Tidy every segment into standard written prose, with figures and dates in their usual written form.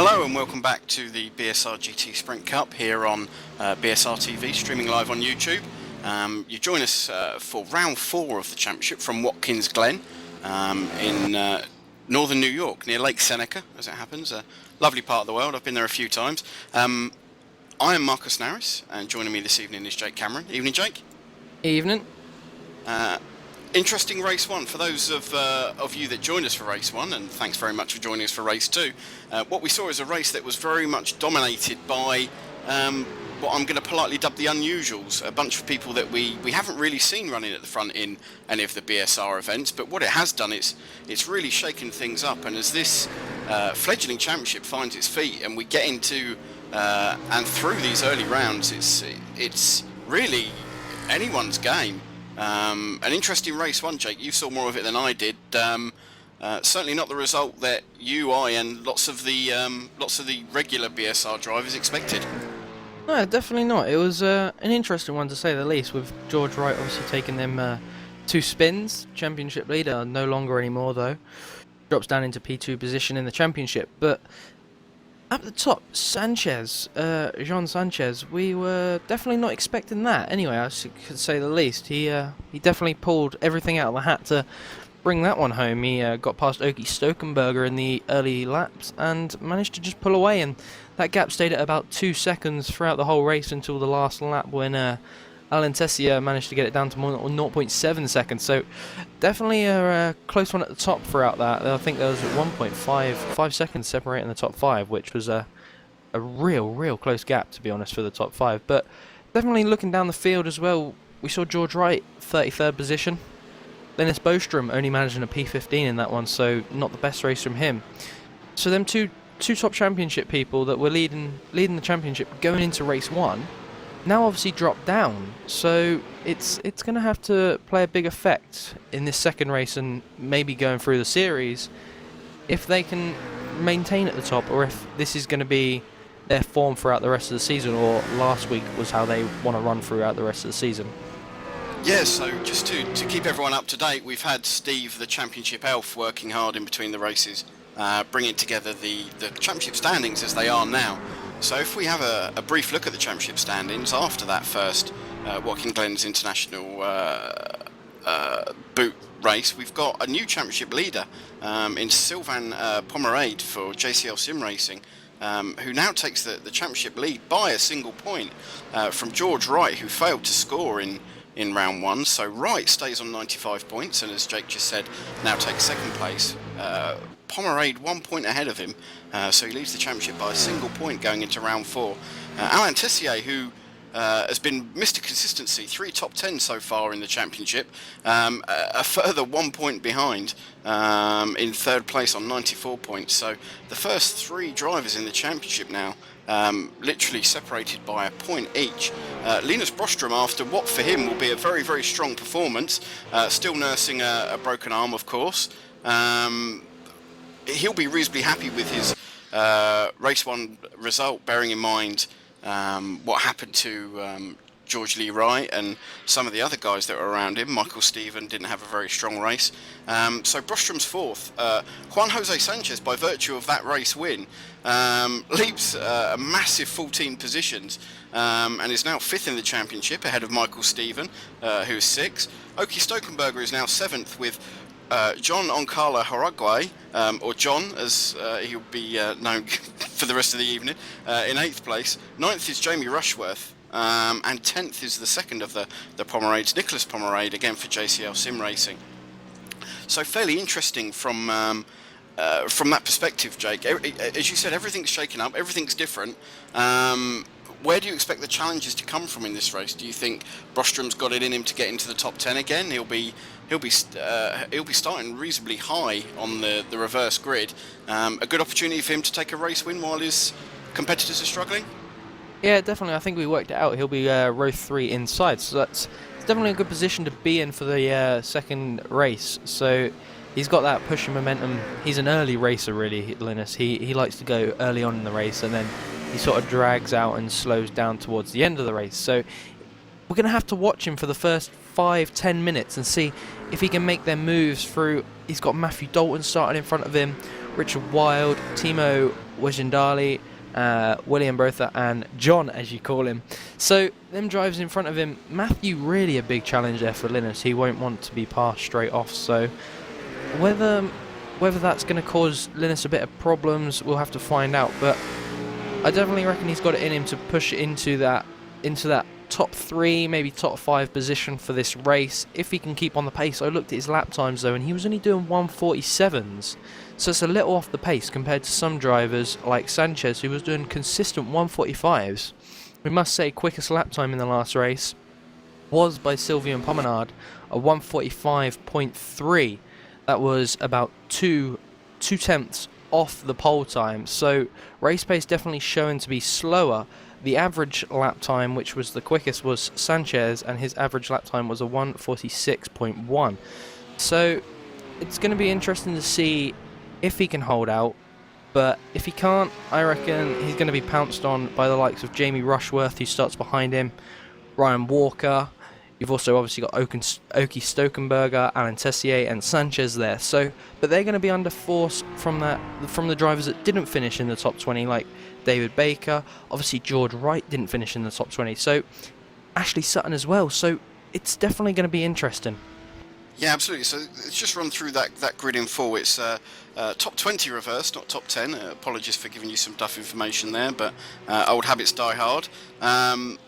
Hello and welcome back to the BSR GT Sprint Cup here on BSR TV, streaming live on YouTube. You join us for round 4 of the championship from Watkins Glen in northern New York, near Lake Seneca, as it happens. A lovely part of the world. I've been there a few times. I am Marcus Naris, and joining me this evening is Jake Cameron. Evening, Jake. Evening. Interesting race 1 for those of you that joined us for race 1, and thanks very much for joining us for race 2. What we saw is a race that was very much dominated by what I'm going to politely dub the unusuals, a bunch of people that we haven't really seen running at the front in any of the BSR events, but what it has done, it's really shaken things up. And as this fledgling championship finds its feet and we get into and through these early rounds, it's really anyone's game. An interesting race 1, Jake. You saw more of it than I did. Certainly not the result that I, and lots of the regular BSR drivers expected. No, definitely not. It was an interesting one to say the least, with George Wright obviously taking them 2 spins. Championship leader, no longer anymore though. Drops down into P2 position in the championship. But at the top, Sanchez, Jean Sanchez, we were definitely not expecting that. Anyway, I could say the least. He definitely pulled everything out of the hat to bring that one home. He got past Oki Stokenberger in the early laps and managed to just pull away, and that gap stayed at about 2 seconds throughout the whole race until the last lap when Alan Tessier managed to get it down to more 0.7 seconds. So definitely a close one at the top throughout that. I think there was 1.5 seconds separating the top 5, which was a real close gap, to be honest, for the top 5. But definitely looking down the field as well, we saw George Wright 33rd position. Linus Bostrom only managing a P15 in that one, so not the best race from him. So them two top championship people that were leading the championship going into race 1 now obviously dropped down, so it's going to have to play a big effect in this second race and maybe going through the series if they can maintain at the top, or if this is going to be their form throughout the rest of the season, or last week was how they want to run throughout the rest of the season. Yeah, so just to keep everyone up to date, we've had Steve, the championship elf, working hard in between the races, bringing together the championship standings as they are now. So if we have a brief look at the championship standings after that first Watkins Glen's International boot race, we've got a new championship leader in Sylvain Pomerade for JCL Sim Racing, who now takes the championship lead by a single point from George Wright, who failed to score in round 1. So Wright stays on 95 points, and as Jake just said, now takes second place. Pomerade 1 point ahead of him, so he leads the championship by a single point going into round 4. Alain Tessier, who has been Mr. Consistency, 3 top 10 so far in the championship, a further 1 point behind in 3rd place on 94 points. So the first 3 drivers in the championship now literally separated by a point each. Linus Bostrom, after what for him will be a very strong performance, still nursing a broken arm, of course. He'll be reasonably happy with his race 1 result, bearing in mind what happened to George Lee Wright and some of the other guys that were around him. Michael Stephen didn't have a very strong race. So Brostrom's 4th. Juan Jose Sanchez, by virtue of that race win, leaps a massive 14 positions and is now 5th in the championship, ahead of Michael Stephen, who is 6th. Oki Stokenberger is now 7th with John Oncala Horagway, or John as he'll be known for the rest of the evening, in 8th place. 9th is Jamie Rushworth, and 10th is the second of the Pomerades, Nicholas Pomerade, again for JCL Sim Racing. So fairly interesting from that perspective, Jake. As you said, everything's shaken up, everything's different. Where do you expect the challenges to come from in this race? Do you think Brostrom's got it in him to get into the top 10 again? He'll be starting reasonably high on the reverse grid. A good opportunity for him to take a race win while his competitors are struggling? Yeah, definitely. I think we worked it out. He'll be row 3 inside, so that's definitely a good position to be in for the second race. So he's got that pushing momentum. He's an early racer, really, Linus. He likes to go early on in the race, and then he sort of drags out and slows down towards the end of the race. So we're going to have to watch him for the first 5-10 minutes and see if he can make their moves through. He's got Matthew Dalton starting in front of him. Richard Wild, Timo Wejendali, William Bertha, and John, as you call him. So them drivers in front of him, Matthew really a big challenge there for Linus. He won't want to be passed straight off. So whether that's going to cause Linus a bit of problems, we'll have to find out. But I definitely reckon he's got it in him to push it into that top 3, maybe top 5 position for this race, if he can keep on the pace. I looked at his lap times though, and he was only doing 1:47s, so it's a little off the pace compared to some drivers like Sanchez, who was doing consistent 1:45s. We must say, quickest lap time in the last race was by Sylvian Pomenard, a 1:45.3. That was about 2/10 off the pole time, so race pace definitely showing to be slower. The average lap time, which was the quickest, was Sanchez, and his average lap time was a 1:46.1. So it's going to be interesting to see if he can hold out, but if he can't, I reckon he's going to be pounced on by the likes of Jamie Rushworth, who starts behind him, Ryan Walker. You've also obviously got Oki Stokenberger, Alan Tessier, and Sanchez there. So, but they're going to be under force from the drivers that didn't finish in the top 20, like David Baker. Obviously, George Wright didn't finish in the top 20. So, Ashley Sutton as well. So, it's definitely going to be interesting. Yeah, absolutely. So let's just run through that grid in full. It's top 20 reverse, not top 10. Apologies for giving you some duff information there, but old habits die hard.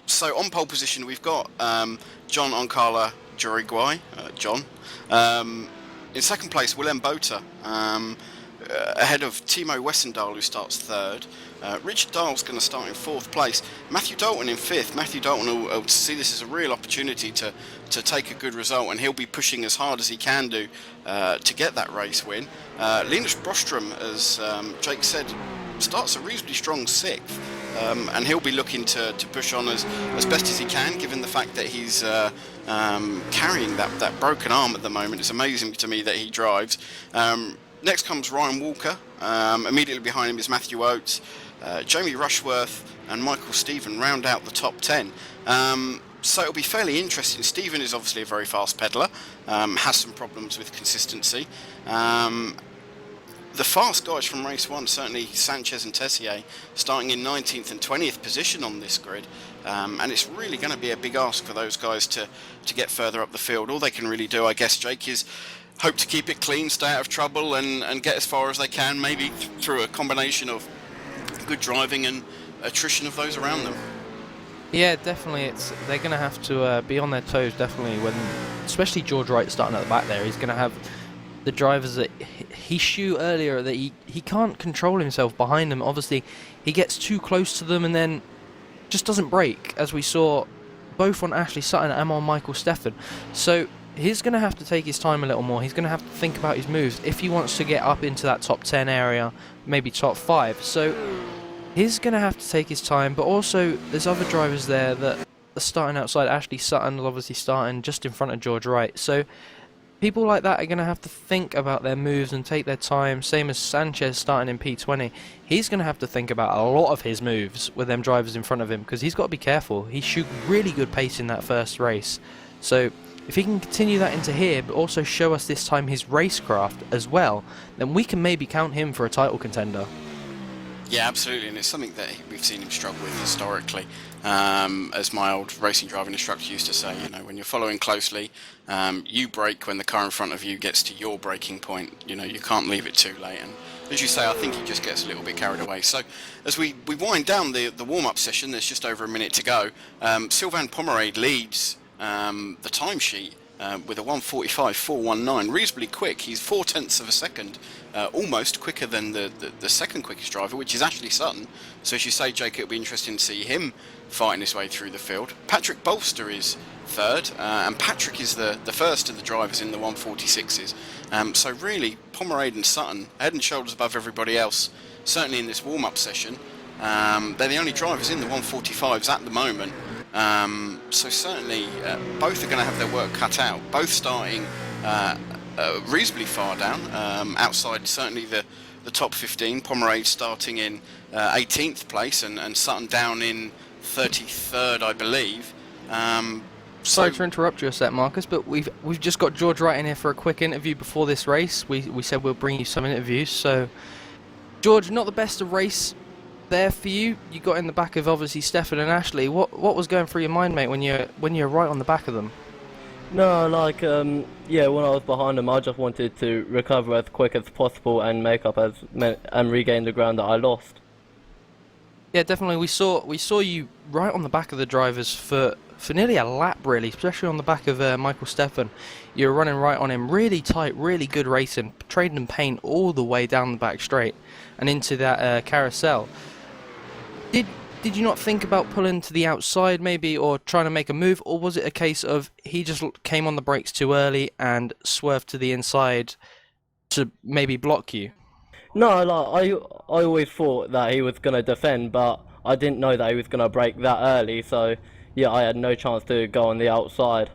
So on pole position, we've got John Onkala Juriguay, John. In second place, Willem Botha, ahead of Timo Wessendal, who starts third. Richard Dahl's going to start in fourth place. Matthew Dalton in fifth. Matthew Dalton will see this as a real opportunity to take a good result, and he'll be pushing as hard as he can do to get that race win. Linus Brostrom, as Jake said, starts a reasonably strong sixth, and he'll be looking to push on as best as he can, given the fact that he's carrying that broken arm at the moment. It's amazing to me that he drives. Next comes Ryan Walker. Immediately behind him is Matthew Oates. Jamie Rushworth and Michael Stephen round out the top 10. So it'll be fairly interesting. Stephen is obviously a very fast pedaler, has some problems with consistency. The fast guys from race 1, certainly Sanchez and Tessier, starting in 19th and 20th position on this grid. And it's really going to be a big ask for those guys to get further up the field. All they can really do, I guess, Jake, is hope to keep it clean, stay out of trouble, and get as far as they can, maybe through a combination of good driving and attrition of those around them. Yeah, definitely. They're going to have to be on their toes, definitely, when, especially George Wright starting at the back there. He's going to have the drivers that he showed earlier that he can't control himself behind them. Obviously, he gets too close to them and then just doesn't brake, as we saw both on Ashley Sutton and on Michael Steffen. So he's going to have to take his time a little more. He's going to have to think about his moves if he wants to get up into that top 10 area, maybe top 5. So he's going to have to take his time, but also there's other drivers there that are starting outside. Ashley Sutton is obviously starting just in front of George Wright. So people like that are going to have to think about their moves and take their time, same as Sanchez starting in P20. He's going to have to think about a lot of his moves with them drivers in front of him, because he's got to be careful. He showed really good pace in that first race. So if he can continue that into here, but also show us this time his racecraft as well, then we can maybe count him for a title contender. Yeah, absolutely, and it's something that we've seen him struggle with historically. As my old racing driving instructor used to say, when you're following closely, you brake when the car in front of you gets to your braking point. You can't leave it too late. And as you say, I think he just gets a little bit carried away. So as we wind down the warm-up session, there's just over a minute to go. Sylvain Pomerade leads the timesheet with a 1:45.419, reasonably quick. He's 0.4 of a second, almost quicker than the second quickest driver, which is Ashley Sutton. So as you say, Jake, it'll be interesting to see him fighting his way through the field. Patrick Bolster is third, and Patrick is the first of the drivers in the 1:46s. So really, Pomerade and Sutton, head and shoulders above everybody else, certainly in this warm-up session. They're the only drivers in the 1:45s at the moment. So certainly both are going to have their work cut out, both starting reasonably far down, outside certainly the top 15. Pomerade starting in 18th place and Sutton down in 33rd, I believe. Sorry to interrupt you a sec, Marcus, but we've just got George Wright in here for a quick interview before this race. We said we'll bring you some interviews, so George, not the best of race there for you. You got in the back of obviously Stefan and Ashley. What was going through your mind, mate, when you're right on the back of them? No, like, yeah, when I was behind them, I just wanted to recover as quick as possible and make up and regain the ground that I lost. Yeah, definitely. We saw you right on the back of the drivers for nearly a lap, really, especially on the back of Michael Stefan. You were running right on him, really tight, really good racing, trading and paint all the way down the back straight and into that carousel. Did you not think about pulling to the outside maybe, or trying to make a move, or was it a case of he just came on the brakes too early and swerved to the inside to maybe block you? No, like, I always thought that he was going to defend, but I didn't know that he was going to brake that early, so yeah, I had no chance to go on the outside.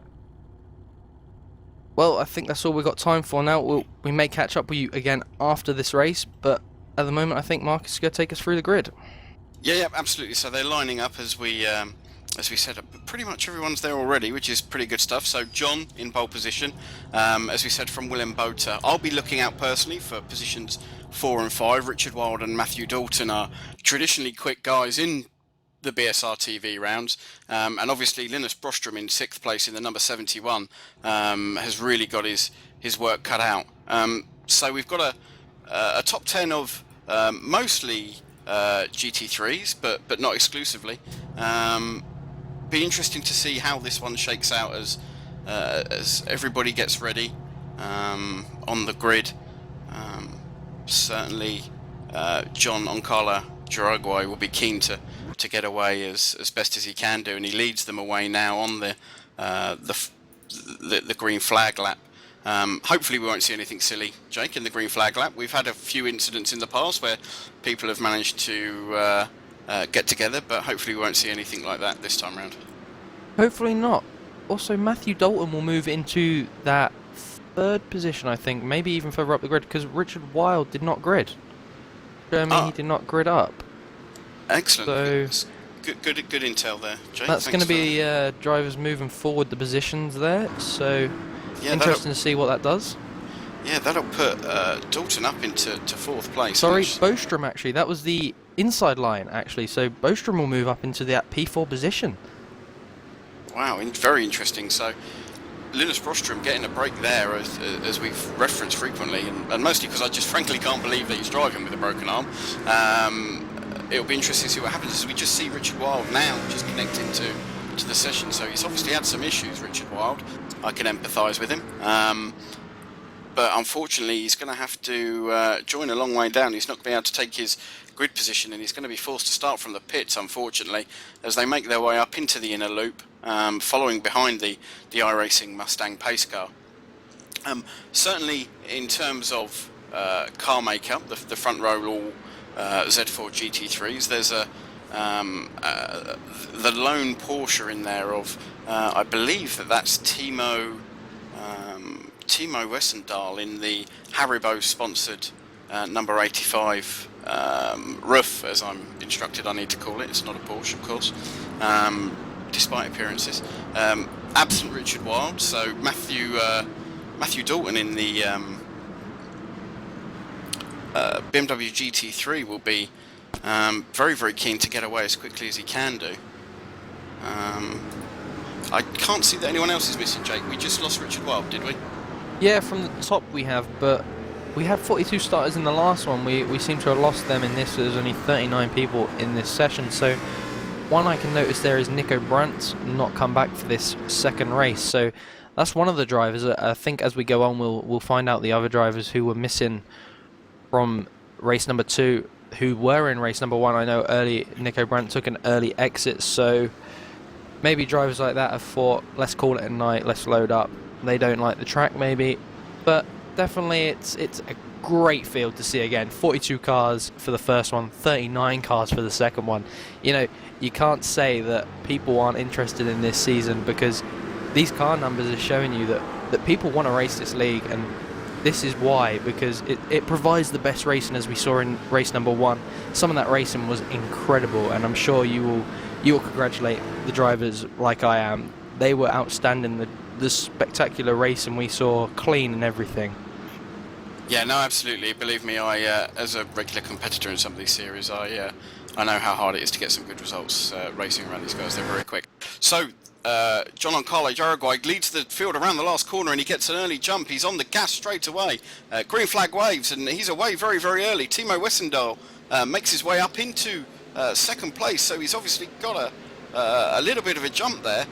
Well, I think that's all we've got time for now. We may catch up with you again after this race, but at the moment I think Marcus is going to take us through the grid. Yeah, absolutely. So they're lining up as we said. Pretty much everyone's there already, which is pretty good stuff. So John in pole position, as we said, from Willem Botha. I'll be looking out personally for positions 4 and 5. Richard Wilde and Matthew Dalton are traditionally quick guys in the BSR TV rounds, and obviously Linus Brostrom in 6th place in the number 71 has really got his work cut out. So we've got a top 10 of mostly GT3s, but not exclusively. Be interesting to see how this one shakes out as everybody gets ready on the grid. Certainly, John Onkala Juragwai will be keen to get away as best as he can do, and he leads them away now on the green flag lap. Hopefully we won't see anything silly, Jake, in the green flag lap. We've had a few incidents in the past where people have managed to get together, but hopefully we won't see anything like that this time round. Hopefully not. Also, Matthew Dalton will move into that 3rd position, I think, maybe even further up the grid, because Richard Wilde did not grid. He did not grid up. Excellent. So, good intel there, Jake. That's going to be drivers moving forward the positions there, so yeah, interesting to see what that does. Yeah, that'll put Dalton up into 4th place. Sorry, Bostrom actually. That was the inside line actually. So Bostrom will move up into that P4 position. Wow, very interesting. So Linus Brostrom getting a break there, as we've referenced frequently, and mostly because I just frankly can't believe that he's driving with a broken arm. It'll be interesting to see what happens as we just see Richard Wilde now just connecting to the session. So he's obviously had some issues, Richard Wilde. I can empathise with him. But unfortunately he's going to have to join a long way down. He's not going to be able to take his grid position, and he's going to be forced to start from the pits, unfortunately, as they make their way up into the inner loop, following behind the iRacing Mustang pace car. Certainly in terms of car makeup, the front row all Z4 GT3s. There's the lone Porsche in there of I believe that's Timo Wessendahl in the Haribo sponsored number 85 RUF, as I'm instructed I need to call it. It's not a Porsche, of course, despite appearances. Absent Richard Wilde, so Matthew Dalton in the BMW GT3 will be very, very keen to get away as quickly as he can do. I can't see that anyone else is missing, Jake. We just lost Richard Wilde, did we? Yeah, from the top we have, but we had 42 starters in the last one. We seem to have lost them in this. There's only 39 people in this session. So one I can notice there is Nico Brandt not come back for this second race. So that's one of the drivers. I think as we go on, we'll find out the other drivers who were missing from race number 2, who were in race number 1. I know early Nico Brandt took an early exit, so maybe drivers like that have thought, let's call it a night, let's load up. They don't like the track maybe, but definitely it's a great field to see again. 42 cars for the first one, 39 cars for the second one. You know, you can't say that people aren't interested in this season, because these car numbers are showing you that people want to race this league, and this is why, because it provides the best racing, as we saw in race number 1. Some of that racing was incredible, and I'm sure you will congratulate the drivers like I am. They were outstanding. The spectacular racing we saw, clean and everything. Yeah, no, absolutely. Believe me, I, as a regular competitor in some of these series, I know how hard it is to get some good results racing around these guys. They're very quick. So, Giancarlo Uruguay leads the field around the last corner, and he gets an early jump. He's on the gas straight away. Green flag waves, and he's away very, very early. Timo Westendal makes his way up into second place, so he's obviously got a little bit of a jump there.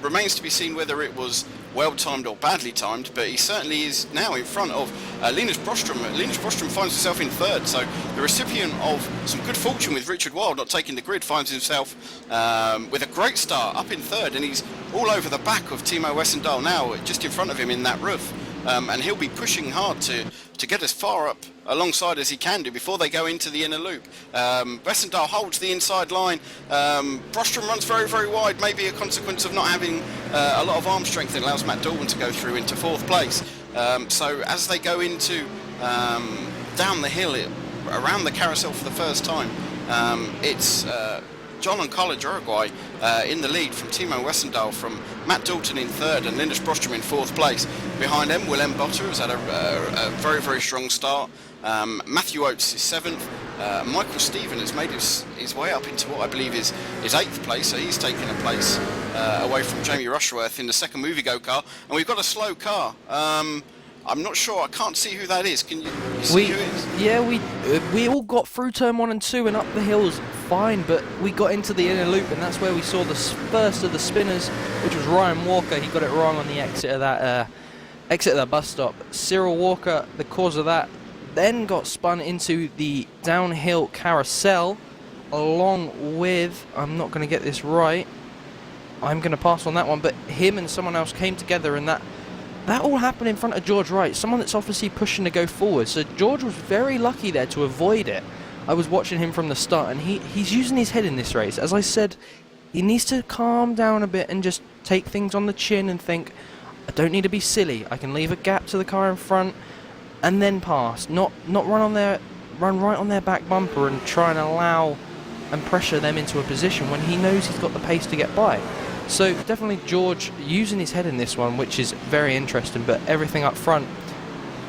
Remains to be seen whether it was well-timed or badly timed, but he certainly is now in front of Linus Brostrom. Linus Brostrom finds himself in third, so the recipient of some good fortune with Richard Wild not taking the grid finds himself with a great start up in third, and he's all over the back of Timo Westendal now, just in front of him in that RUF, and he'll be pushing hard to get as far up alongside as he can do before they go into the inner loop. Westendal holds the inside line. Brostrom runs very, very wide, maybe a consequence of not having a lot of arm strength that allows Matt Dalton to go through into fourth place. So as they go into down the hill around the carousel for the first time, it's John and Carlo Uruguay in the lead from Timo Westendal, from Matt Dalton in third and Linus Brostrom in fourth place. Behind them, Willem Botter has had a very, very strong start. Matthew Oates is seventh. Michael Stephen has made his way up into what I believe is eighth place, so he's taken a place away from Jamie Rushworth in the second Movie-Go car. And we've got a slow car. I'm not sure, I can't see who that is. Can you see who it is? Yeah, we all got through turn 1 and 2 and up the hills fine, but we got into the inner loop, and that's where we saw the first of the spinners, which was Ryan Walker. He got it wrong on the exit of that bus stop. Cyril Walker, the cause of that, then got spun into the downhill carousel along with, I'm not going to get this right, I'm going to pass on that one, but him and someone else came together, and that all happened in front of George Wright, someone that's obviously pushing to go forward. So George was very lucky there to avoid it. I was watching him from the start, and he's using his head in this race. As I said, he needs to calm down a bit and just take things on the chin and think, I don't need to be silly. I can leave a gap to the car in front and then pass. Not run right on their back bumper and try and allow and pressure them into a position when he knows he's got the pace to get by. So definitely George using his head in this one, which is very interesting, but everything up front,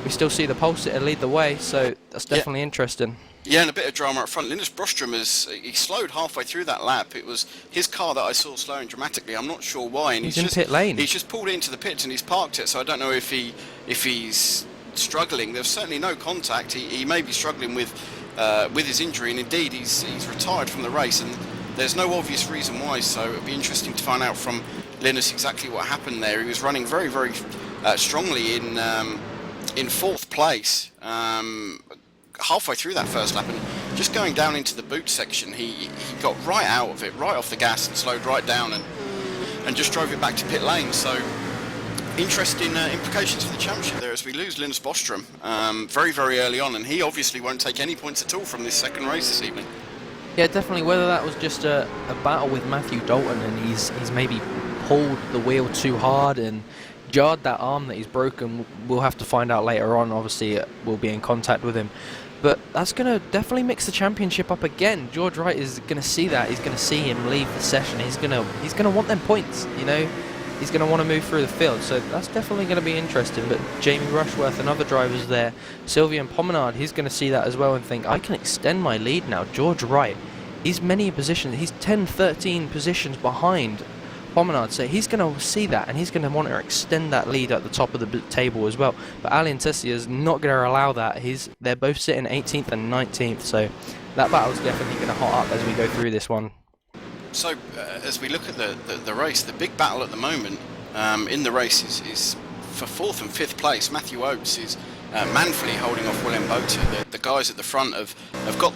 we still see the pole sitter lead the way, so that's definitely interesting. Yeah, and a bit of drama up front. Linus Brostrom he slowed halfway through that lap. It was his car that I saw slowing dramatically. I'm not sure why. And he's in pit lane. He's just pulled into the pits and he's parked it, so I don't know if he's struggling. There's certainly no contact. He may be struggling with his injury, and indeed he's retired from the race, and there's no obvious reason why, so it'll be interesting to find out from Linus exactly what happened there. He was running very, very strongly in fourth place halfway through that first lap, and just going down into the boot section, he got right out of it, right off the gas, and slowed right down and just drove it back to pit lane. So interesting implications for the championship there as we lose Linus Bostrom very, very early on, and he obviously won't take any points at all from this second race this evening. Yeah, definitely. Whether that was just a battle with Matthew Dalton and he's maybe pulled the wheel too hard and jarred that arm that he's broken, we'll have to find out later on. Obviously, we'll be in contact with him. But that's going to definitely mix the championship up again. George Wright is going to see that. He's going to see him leave the session. He's going to want them points, you know. He's going to want to move through the field. So that's definitely going to be interesting. But Jamie Rushworth and other drivers there, Sylvian Pomenard, he's going to see that as well and think, I can extend my lead now. George Wright, he's many positions. He's 10, 13 positions behind Pomenard, so he's going to see that and he's going to want to extend that lead at the top of the table as well. But Alain Tessier is not going to allow that. They're both sitting 18th and 19th, so that battle's definitely going to hot up as we go through this one. So as we look at the race, the big battle at the moment in the race is for fourth and fifth place. Matthew Oates is manfully holding off Willem Boter. The guys at the front have got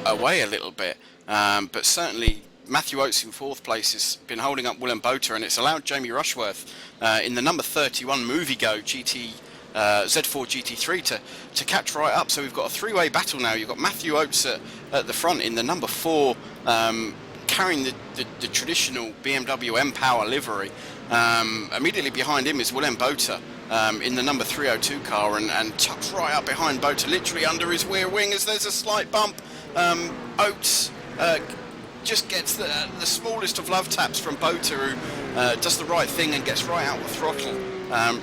away a little bit, but certainly Matthew Oates in fourth place has been holding up Willem Boter, and it's allowed Jamie Rushworth in the number 31 Movie-Go GT Z4 GT3 to catch right up. So we've got a three-way battle now. You've got Matthew Oates at the front in the number 4, carrying the traditional BMW M-Power livery. Immediately behind him is Willem Boter in the number 302 car, and tucks right up behind Boter, literally under his rear wing as there's a slight bump. Oates just gets the smallest of love taps from Boter, who does the right thing and gets right out the throttle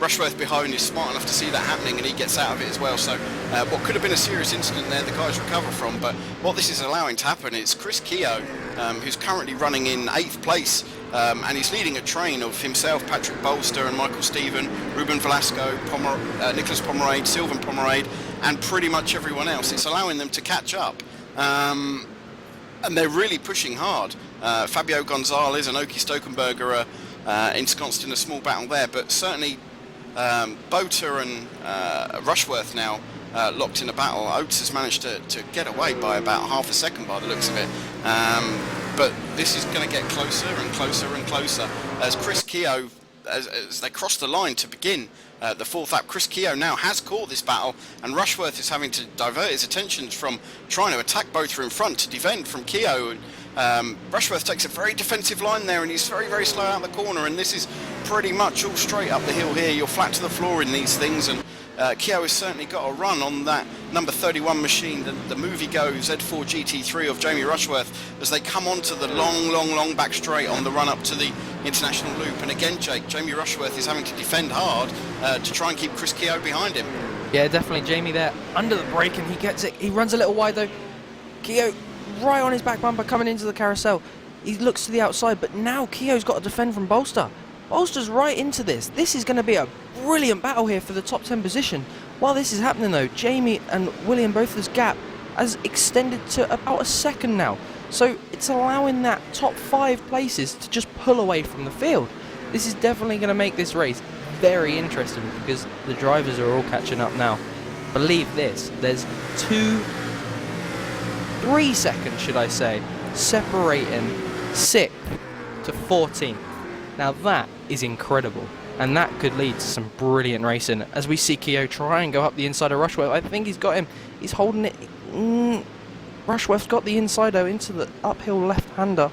Rushworth behind is smart enough to see that happening, and he gets out of it as well. So what could have been a serious incident there, the guys recover from. But what this is allowing to happen is Chris Keogh, who's currently running in 8th place, and he's leading a train of himself, Patrick Bolster and Michael Stephen, Ruben Velasco, Nicholas Pomerade, Sylvan Pomerade, and pretty much everyone else. It's allowing them to catch up. And they're really pushing hard. Fabio Gonzalez and Oki Stokenberger are ensconced in a small battle there, but certainly Botha and Rushworth now locked in a battle. Oates has managed to get away by about half a second by the looks of it. But this is going to get closer and closer and closer as Chris Keogh, as they cross the line to begin the 4th lap. Chris Keogh now has caught this battle, and Rushworth is having to divert his attentions from trying to attack Botha in front to defend from Keogh. Rushworth takes a very defensive line there, and he's very, very slow out the corner, and this is pretty much all straight up the hill here. You're flat to the floor in these things, and Keogh has certainly got a run on that number 31 machine, the Movie Go Z4 GT3 of Jamie Rushworth, as they come onto the long back straight on the run up to the international loop. And again, Jamie Rushworth is having to defend hard to try and keep Chris Keogh behind him. Yeah, definitely Jamie there under the brake, and he gets it. He runs a little wide though. Keogh right on his back bumper coming into the carousel. He looks to the outside, but now Keogh's got to defend from Bolster. Bolster's right into this. This is going to be a brilliant battle here for the top 10 position. While this is happening though, Jamie and William Botha's gap has extended to about a second now. So it's allowing that top 5 places to just pull away from the field. This is definitely going to make this race very interesting because the drivers are all catching up now. Believe this, there's 3 seconds, should I say, separating 6th to 14th. Now that is incredible, and that could lead to some brilliant racing as we see Keogh try and go up the inside of Rushworth. I think he's got him. He's holding it. Rushworth's got the insider into the uphill left-hander.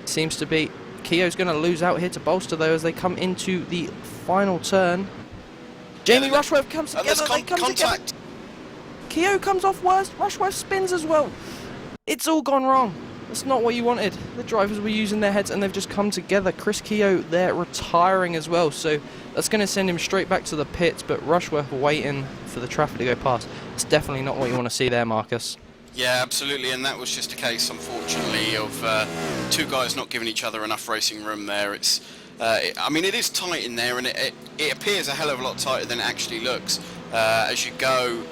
Seems to be Keogh's going to lose out here to Bolster though as they come into the final turn. Jamie Rushworth comes together. They come together. Keogh comes off worst. Rushworth spins as well. It's all gone wrong. That's not what you wanted. The drivers were using their heads and they've just come together. Chris Keogh there retiring as well, so that's going to send him straight back to the pits, but Rushworth waiting for the traffic to go past. It's definitely not what you want to see there, Marcus. Yeah, absolutely, and that was just a case, unfortunately, of 2 guys not giving each other enough racing room there. I mean, it is tight in there, and it appears a hell of a lot tighter than it actually looks as you go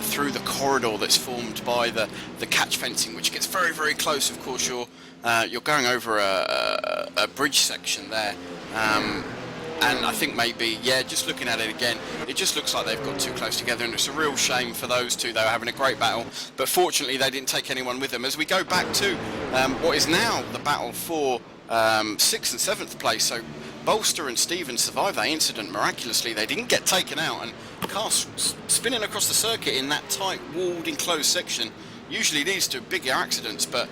through the corridor that's formed by the catch fencing, which gets very, very close. Of course, you're going over a bridge section there, and I think maybe, yeah, just looking at it again, it just looks like they've got too close together, and it's a real shame for those two. They were having a great battle, but fortunately they didn't take anyone with them. As we go back to what is now the battle for 6th and 7th place, so Bolster and Stevens survived that incident miraculously. They didn't get taken out, and cars spinning across the circuit in that tight, walled, enclosed section usually leads to bigger accidents, but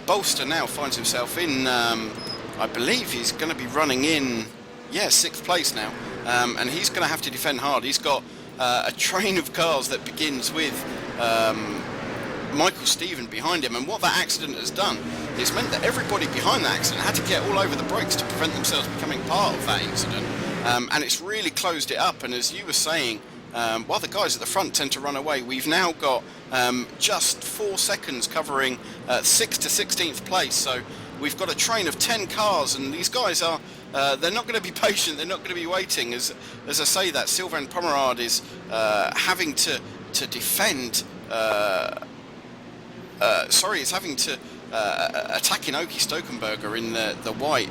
Bolster now finds himself in, I believe he's going to be running in, 6th place now, and he's going to have to defend hard. He's got a train of cars that begins with Michael Stephen behind him, and what that accident has done is meant that everybody behind that accident had to get all over the brakes to prevent themselves becoming part of that incident, and it's really closed it up. And as you were saying, while the guys at the front tend to run away, we've now got just 4 seconds covering 6th to 16th place, so we've got a train of 10 cars, and these guys are they're not going to be patient, they're not going to be waiting. As I say that, Sylvain Pomerade is having to defend is having to attacking Oki Stokenberger in the white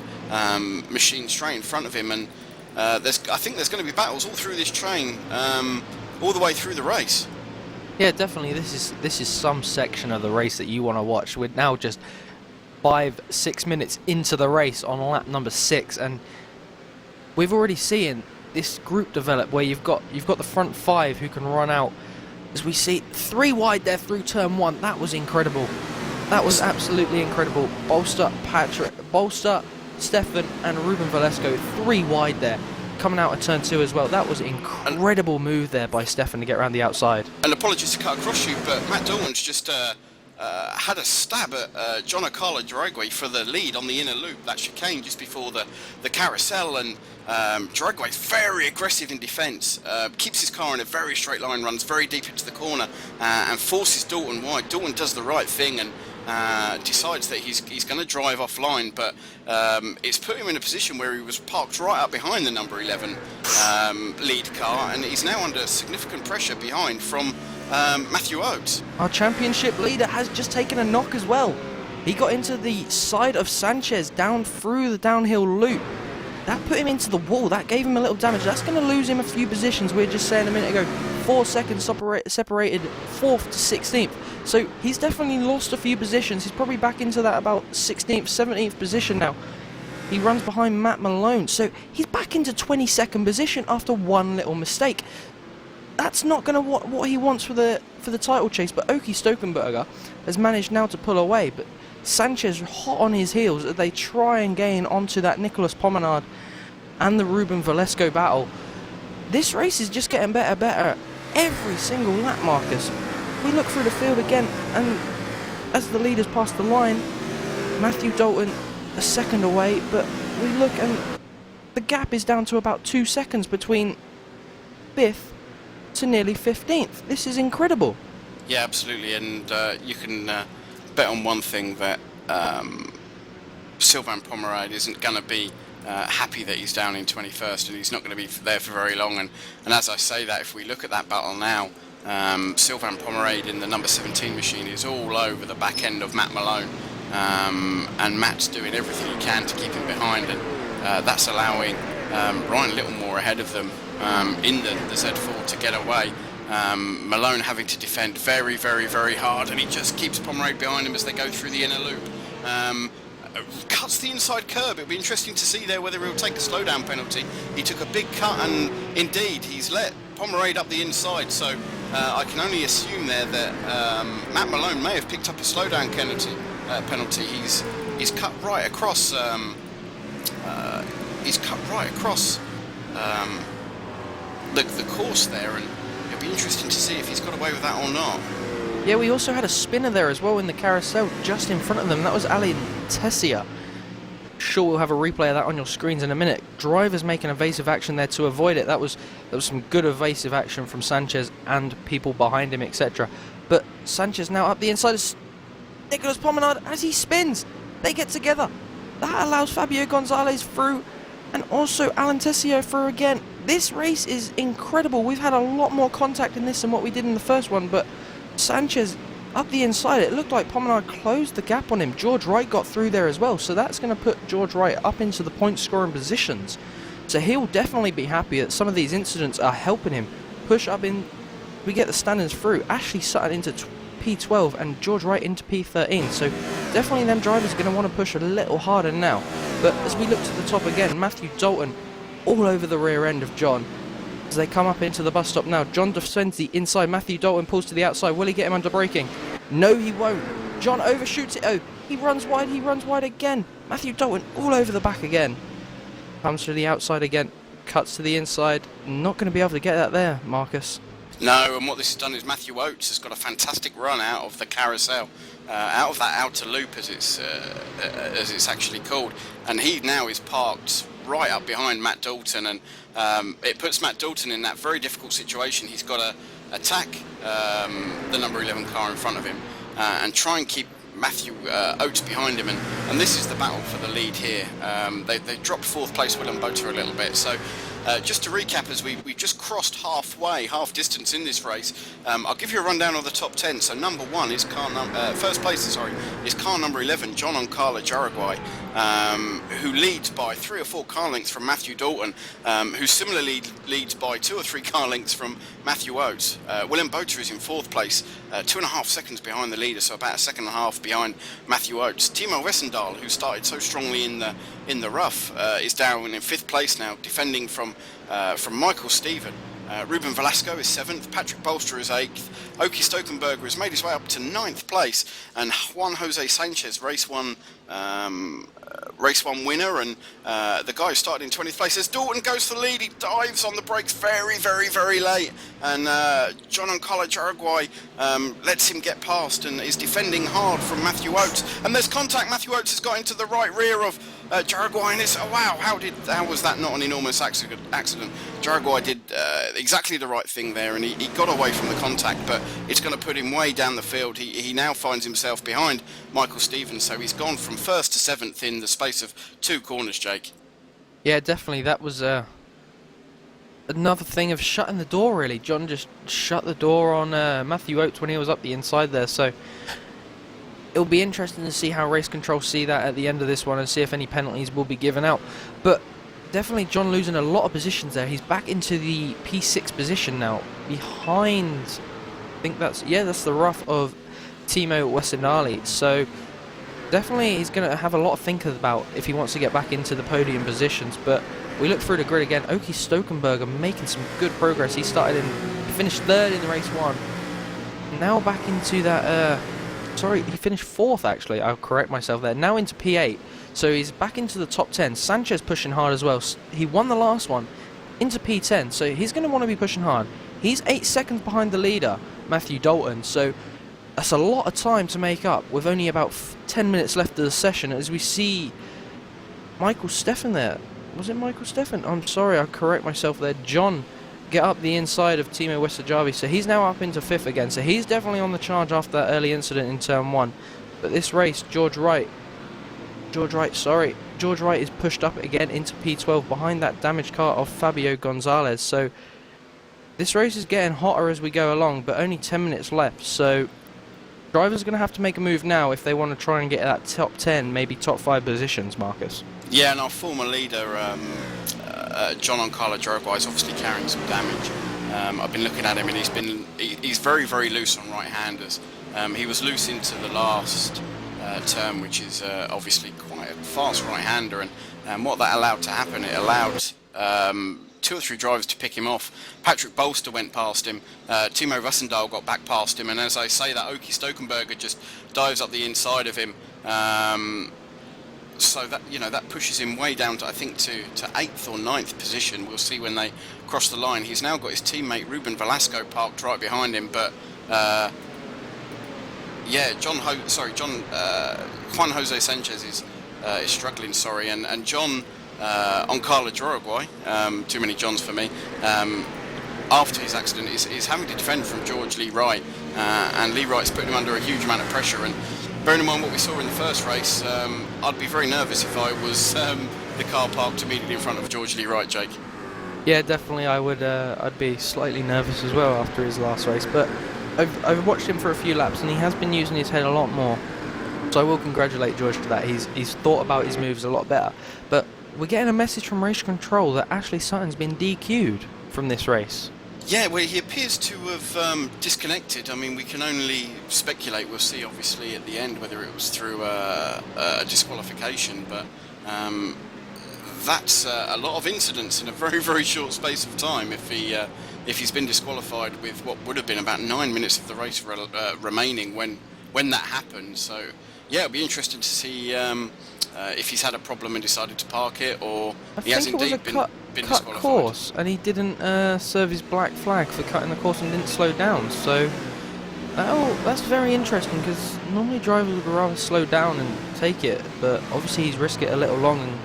machine straight in front of him, and I think there's going to be battles all through this train, all the way through the race. Yeah, definitely. This is some section of the race that you want to watch. We're now just 5-6 minutes into the race on lap number 6, and we've already seen this group develop where you've got the front 5 who can run out. As we see 3 wide there through turn 1, that was incredible. That was absolutely incredible. Bolster, Stefan and Ruben Velasco, 3 wide there, coming out of turn 2 as well. That was an incredible move there by Stefan to get around the outside. And apologies to cut across you, but Matt Dalton's just had a stab at John O'Carla-Dragway for the lead on the inner loop, that chicane just before the carousel, and Dragway's very aggressive in defence, keeps his car in a very straight line, runs very deep into the corner, and forces Dalton wide. Dalton does the right thing and decides that he's going to drive offline, but it's put him in a position where he was parked right up behind the number 11 lead car, and he's now under significant pressure behind from Matthew Oates. Our championship leader has just taken a knock as well. He got into the side of Sanchez down through the downhill loop. That put him into the wall. That gave him a little damage. That's going to lose him a few positions. We were just saying a minute ago, 4 seconds separated 4th to 16th. So he's definitely lost a few positions. He's probably back into that about 16th, 17th position now. He runs behind Matt Malone. So he's back into 22nd position after one little mistake. That's not going to what he wants for the title chase. But Oki Stokenberger has managed now to pull away. But Sanchez hot on his heels as they try and gain onto that Nicolas Pomenard and the Ruben Valesco battle. This race is just getting better every single lap, Marcus. We look through the field again, and as the leaders pass the line, Matthew Dalton a second away, but we look and the gap is down to about 2 seconds between 5th to nearly 15th. This is incredible. Yeah, absolutely, and you can bet on one thing, that Sylvain Pomerade isn't going to be happy that he's down in 21st, and he's not going to be there for very long. And as I say that, if we look at that battle now, Sylvain Pomerade in the number 17 machine is all over the back end of Matt Malone, and Matt's doing everything he can to keep him behind, and that's allowing Ryan Littlemore ahead of them in the Z4 to get away. Malone having to defend very, very, very hard, and he just keeps Pomerade behind him as they go through the inner loop. Cuts the inside curb. It'll be interesting to see there whether he'll take a slowdown penalty. He took a big cut, and indeed he's let Pomerade up the inside, so I can only assume there that Matt Malone may have picked up a slowdown penalty. He's cut right across the course there, and it'll be interesting to see if he's got away with that or not. Yeah, we also had a spinner there as well in the carousel just in front of them. That was Alan Tessia. Sure, we'll have a replay of that on your screens in a minute. Drivers making evasive action there to avoid it. That was some good evasive action from Sanchez and people behind him, etc. But Sanchez now up the inside of Nicolas Pomenard as he spins. They get together. That allows Fabio Gonzalez through, and also Alan Tessio through again. This race is incredible. We've had a lot more contact in this than what we did in the first one, but Sanchez up the inside. It looked like Pomenard closed the gap on him. George Wright got through there as well, so that's going to put George Wright up into the point scoring positions. So he'll definitely be happy that some of these incidents are helping him push up in. We get the standings through. Ashley Sutton into P12 and George Wright into P13, so definitely them drivers are going to want to push a little harder now. But as we look to the top again, Matthew Dalton all over the rear end of John as they come up into the bus stop now. John defends the inside. Matthew Dalton pulls to the outside. Will he get him under braking? No, he won't. John overshoots it. Oh, he runs wide again. Matthew Dalton all over the back again. Comes to the outside again. Cuts to the inside. Not going to be able to get that there, Marcus. No, and what this has done is Matthew Oates has got a fantastic run out of the carousel, out of that outer loop as it's actually called, and he now is parked right up behind Matt Dalton, and it puts Matt Dalton in that very difficult situation. He's got to attack the number 11 car in front of him and try and keep Matthew Oates behind him, and this is the battle for the lead here. They dropped 4th place Willem Boter a little bit, so just to recap, as we just crossed half distance in this race, I'll give you a rundown of the top 10. So number 1 is first place is car number 11, John O'Carla-Dragway, who leads by 3 or 4 car lengths from Matthew Dalton, who similarly leads by 2 or 3 car lengths from Matthew Oates. Willem Boter is in 4th place, 2.5 seconds behind the leader, so about a second and a half behind Matthew Oates. Timo Wessendal, who started so strongly in the rough, is down in 5th place now, defending from Michael Stephen. Ruben Velasco is 7th, Patrick Bolster is 8th, Oki Stokenberger has made his way up to 9th place, and Juan Jose Sanchez, race one winner, and the guy who started in 20th place. As Dalton goes for the lead, he dives on the brakes very, very, very late, and John Oncala Jaraguay lets him get past and is defending hard from Matthew Oates. And there's contact. Matthew Oates has got into the right rear of Jaraguay, and it's, oh wow, how was that not an enormous accident? Jaraguay did exactly the right thing there, and he got away from the contact, but it's going to put him way down the field. He now finds himself behind Michael Stevens, so he's gone from 1st to 7th in the space of 2 corners, Jake. Yeah, definitely. That was another thing of shutting the door, really. John just shut the door on Matthew Oates when he was up the inside there, so it'll be interesting to see how race control see that at the end of this one and see if any penalties will be given out. But definitely John losing a lot of positions there. He's back into the P6 position now, behind, I think that's the RUF of Timo Westenali. So definitely he's going to have a lot of thinking about if he wants to get back into the podium positions. But we look through the grid again. Oki Stokenberger making some good progress. He finished 3rd in the race 1. Now back into that, sorry, he finished 4th actually, I'll correct myself there. Now into P8, so he's back into the top 10. Sanchez pushing hard as well. He won the last one, into P10, so he's going to want to be pushing hard. He's 8 seconds behind the leader, Matthew Dalton, so that's a lot of time to make up with only about 10 minutes left of the session, as we see Michael Steffen there. Was it Michael Steffen? I'm sorry, I'll correct myself there. John get up the inside of Timo Westerjavi, so he's now up into 5th again, so he's definitely on the charge after that early incident in turn 1. But this race, George Wright is pushed up again into P12 behind that damaged car of Fabio Gonzalez. So this race is getting hotter as we go along, but only 10 minutes left, so drivers are going to have to make a move now if they want to try and get that top 10, maybe top 5 positions, Marcus. Yeah, and our former leader, John Oncala Jaraguay, is obviously carrying some damage. I've been looking at him, and he's very, very loose on right-handers. He was loose into the last term, which is obviously quite a fast right-hander, and what that allowed to happen, it allowed 2 or 3 drivers to pick him off. Patrick Bolster went past him, Timo Russendal got back past him, and as I say, that Oki Stokenberger just dives up the inside of him. So that, that pushes him way down to, I think, to 8th or 9th position. We'll see when they cross the line. He's now got his teammate Ruben Velasco parked right behind him, but yeah, Juan Jose Sanchez is struggling, sorry, and John Oncala Jaraguay, too many Johns for me, after his accident is having to defend from George Lee Wright, and Lee Wright's putting him under a huge amount of pressure. And bearing in mind what we saw in the first race, I'd be very nervous if I was the car parked immediately in front of George Lee Wright, Jake. Yeah, definitely. I would. I'd be slightly nervous as well after his last race, but I've watched him for a few laps, and he has been using his head a lot more. So I will congratulate George for that. He's thought about his moves a lot better. But we're getting a message from race control that Ashley Sutton's been DQ'd from this race. Yeah, well, he appears to have disconnected. I mean, we can only speculate. We'll see, obviously, at the end whether it was through a disqualification. But that's a lot of incidents in a very, very short space of time. If he's been disqualified with what would have been about 9 minutes of the race remaining when that happened. So yeah, it'll be interesting to see if he's had a problem and decided to park it, or he has indeed been disqualified. Course, and he didn't serve his black flag for cutting the course and didn't slow down. So that's very interesting, because normally drivers would rather slow down and take it, but obviously he's risked it a little long, and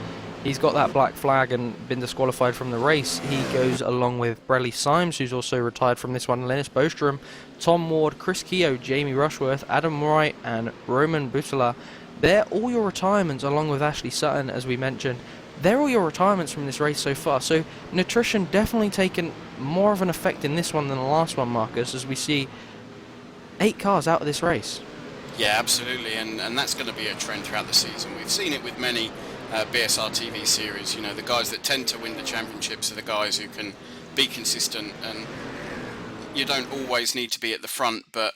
he's got that black flag and been disqualified from the race. He goes along with Brelly Symes, who's also retired from this one, Linus Bostrom, Tom Ward, Chris Keogh, Jamie Rushworth, Adam Wright, and Roman Butala. They're all your retirements, along with Ashley Sutton, as we mentioned. They're all your retirements from this race so far. So nutrition definitely taken more of an effect in this one than the last one, Marcus, as we see 8 cars out of this race. Yeah, absolutely, and that's going to be a trend throughout the season. We've seen it with many BSR TV series. You know, the guys that tend to win the championships are the guys who can be consistent, and you don't always need to be at the front, but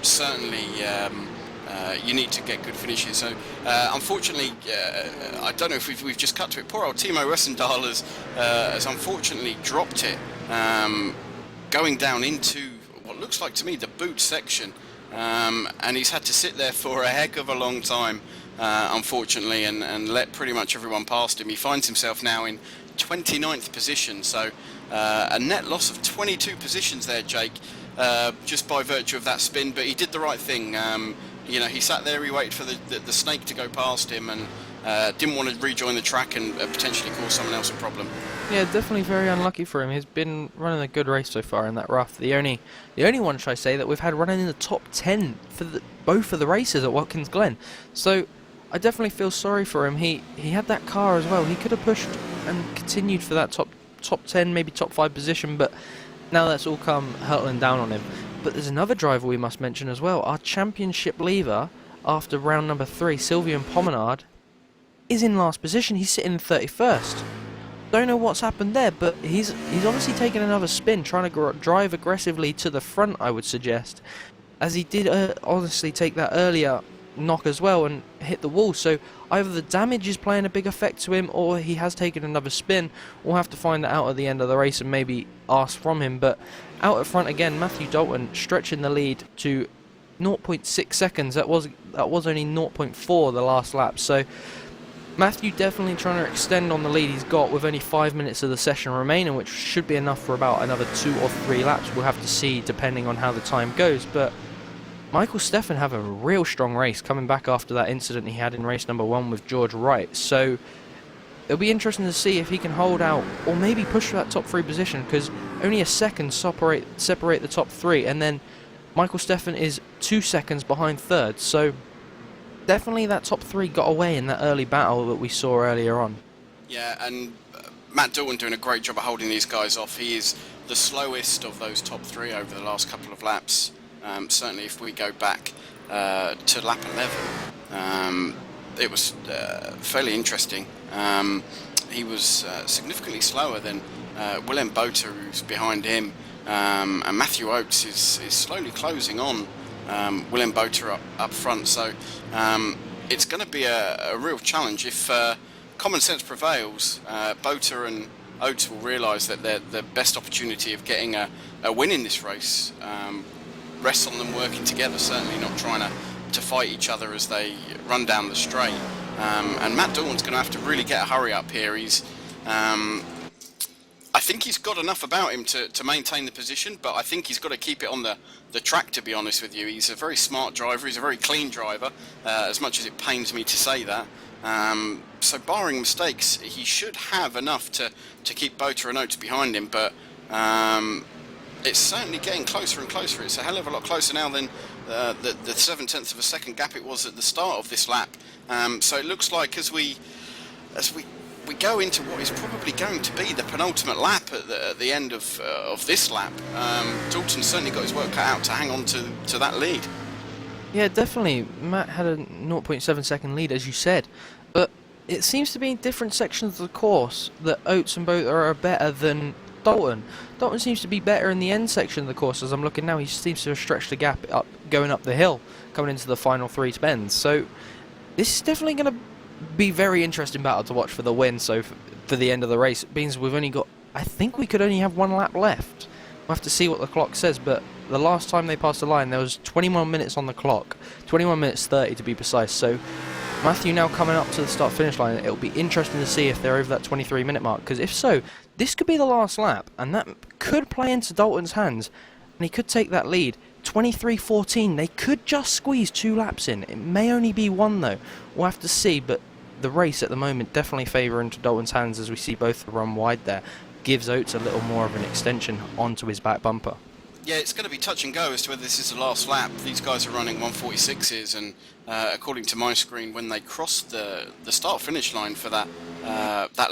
certainly you need to get good finishes. So unfortunately, I don't know if we've just cut to it. Poor old Timo Westendal has unfortunately dropped it going down into what looks like to me the boot section, and he's had to sit there for a heck of a long time, unfortunately, and let pretty much everyone past him. He finds himself now in 29th position, so a net loss of 22 positions there, Jake, just by virtue of that spin, but he did the right thing. You know, he sat there, he waited for the snake to go past him, and didn't want to rejoin the track and potentially cause someone else a problem. Yeah, definitely very unlucky for him. He's been running a good race so far in that rough. The only one, should I say, that we've had running in the top 10 for both of the races at Watkins Glen. So I definitely feel sorry for him. He had that car as well. He could have pushed and continued for that top 10, maybe top 5 position, but now that's all come hurtling down on him. But there's another driver we must mention as well. Our championship leader after round number 3, Sylvain Pomenard, is in last position. He's sitting in 31st. Don't know what's happened there, but he's obviously taken another spin, trying to drive aggressively to the front, I would suggest, as he did honestly take that earlier knock as well and hit the wall. So either the damage is playing a big effect to him, or he has taken another spin. We'll have to find that out at the end of the race and maybe ask from him. But out at front again, Matthew Dalton stretching the lead to 0.6 seconds. That was only 0.4 the last lap. So Matthew definitely trying to extend on the lead he's got with only 5 minutes of the session remaining, which should be enough for about another 2 or 3 laps. We'll have to see depending on how the time goes. But Michael Steffen have a real strong race coming back after that incident he had in race number 1 with George Wright. So it'll be interesting to see if he can hold out or maybe push for that top 3 position, because only a second separate the top 3, and then Michael Steffen is 2 seconds behind third. So definitely that top 3 got away in that early battle that we saw earlier on. Yeah, and Matt Dalton doing a great job of holding these guys off. He is the slowest of those top 3 over the last couple of laps. Certainly if we go back to lap 11, it was fairly interesting. He was significantly slower than Willem Botha, who's behind him, and Matthew Oates is slowly closing on Willem Botha up front. So it's going to be a real challenge. If common sense prevails, Botha and Oates will realise that the best opportunity of getting a win in this race rests on them working together, certainly not trying to fight each other as they run down the straight. And Matt Dalton's going to have to really get a hurry up here. I think he's got enough about him to maintain the position, but I think he's got to keep it on the track, to be honest with you. He's a very smart driver, he's a very clean driver, as much as it pains me to say that. So barring mistakes, he should have enough to keep Botha and Oates behind him, but it's certainly getting closer and closer. It's a hell of a lot closer now than the 7/10 of a second gap it was at the start of this lap. So it looks like as we go into what is probably going to be the penultimate lap at the end of this lap, Dalton's certainly got his work cut out to hang on to that lead. Yeah, definitely. Matt had a 0.7 second lead, as you said, but it seems to be in different sections of the course that Oates and Botha are better than Dalton. Dalton seems to be better in the end section of the course. As I'm looking now, he seems to have stretched the gap up, going up the hill, coming into the final 3 bends. So this is definitely going to be very interesting battle to watch for the win. So for the end of the race, it means we've only got, I think we could only have 1 lap left. We'll have to see what the clock says, but the last time they passed the line there was 21 minutes on the clock, 21 minutes 30 to be precise. So Matthew now coming up to the start finish line. It'll be interesting to see if they're over that 23-minute mark, because if so, this could be the last lap, and that could play into Dalton's hands, and he could take that lead. 23:14, they could just squeeze 2 laps in. It may only be 1 though. We'll have to see, but the race at the moment definitely favouring into Dalton's hands, as we see both run wide there. Gives Oates a little more of an extension onto his back bumper. Yeah, it's going to be touch and go as to whether this is the last lap. These guys are running 146s, and according to my screen, when they crossed the start-finish line for that